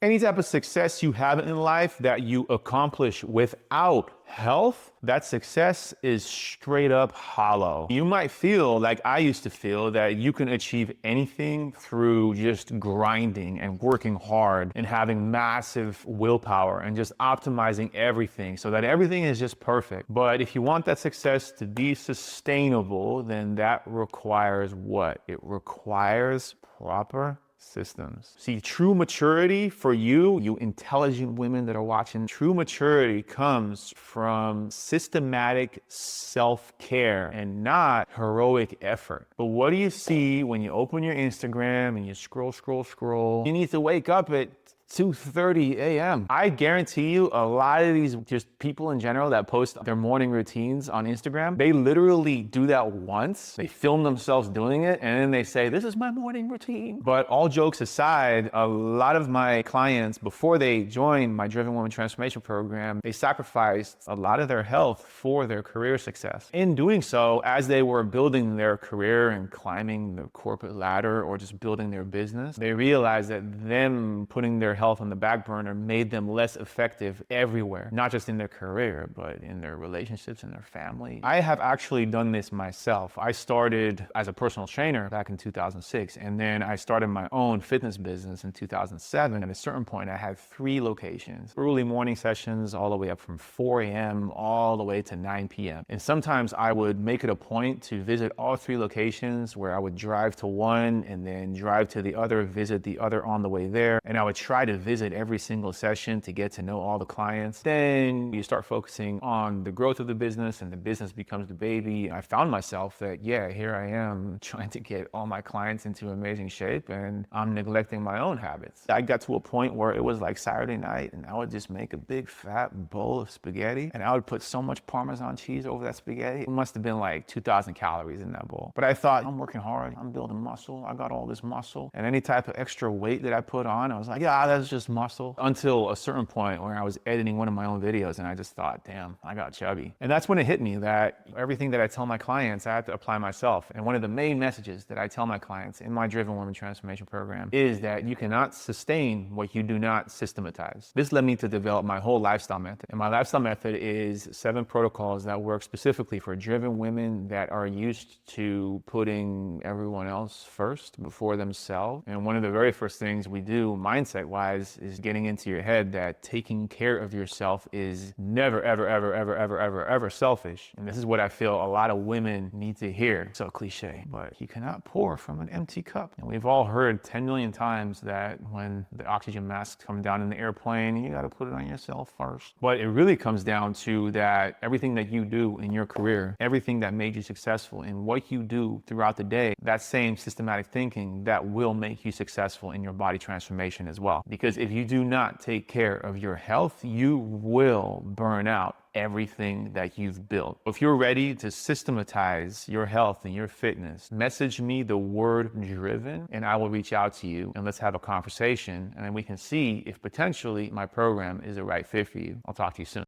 Any type of success you have in life that you accomplish without health, that success is straight up hollow. You might feel like I used to feel that you can achieve anything through just grinding and working hard and having massive willpower and just optimizing everything so that everything is just perfect. But if you want that success to be sustainable, then that requires what? It requires proper systems. See, true maturity for you intelligent women that are watching, true maturity comes from systematic self-care and not heroic effort. But what do you see when you open your Instagram and you scroll? You need to wake up at 2:30 a.m. I guarantee you a lot of these just people in general that post their morning routines on Instagram, they literally do that once. They film themselves doing it and then they say, this is my morning routine. But all jokes aside, a lot of my clients, before they joined my Driven Woman Transformation Program, they sacrificed a lot of their health for their career success. In doing so, as they were building their career and climbing the corporate ladder or just building their business, they realized that them putting their health on the back burner made them less effective everywhere, not just in their career, but in their relationships and their family. I have actually done this myself. I started as a personal trainer back in 2006, and then I started my own fitness business in 2007. At a certain point, I had 3 locations, early morning sessions all the way up from 4 a.m. all the way to 9 p.m. And sometimes I would make it a point to visit all 3 locations, where I would drive to one and then drive to the other, visit the other on the way there, and I would try to visit every single session to get to know all the clients. Then you start focusing on the growth of the business and the business becomes the baby. I found myself that, yeah, here I am trying to get all my clients into amazing shape and I'm neglecting my own habits. I got to a point where it was like Saturday night and I would just make a big fat bowl of spaghetti and I would put so much Parmesan cheese over that spaghetti. It must have been like 2,000 calories in that bowl. But I thought, I'm working hard, I'm building muscle, I got all this muscle. And any type of extra weight that I put on, I was like, yeah, that's just muscle. Until a certain point where I was editing one of my own videos and I just thought, damn, I got chubby. And that's when it hit me that everything that I tell my clients, I have to apply myself. And one of the main messages that I tell my clients in my Driven Woman Transformation Program is that you cannot sustain what you do not systematize. This led me to develop my whole lifestyle method. And my lifestyle method is 7 protocols that work specifically for driven women that are used to putting everyone else first before themselves. And one of the very first things we do mindset-wise is getting into your head that taking care of yourself is never, ever selfish. And this is what I feel a lot of women need to hear. So cliche, but you cannot pour from an empty cup. And we've all heard 10 million times that when the oxygen masks come down in the airplane, you got to put it on yourself first. But it really comes down to that everything that you do in your career, everything that made you successful in what you do throughout the day, that same systematic thinking that will make you successful in your body transformation as well. Because if you do not take care of your health, you will burn out everything that you've built. If you're ready to systematize your health and your fitness, message me the word driven and I will reach out to you and let's have a conversation and then we can see if potentially my program is the right fit for you. I'll talk to you soon.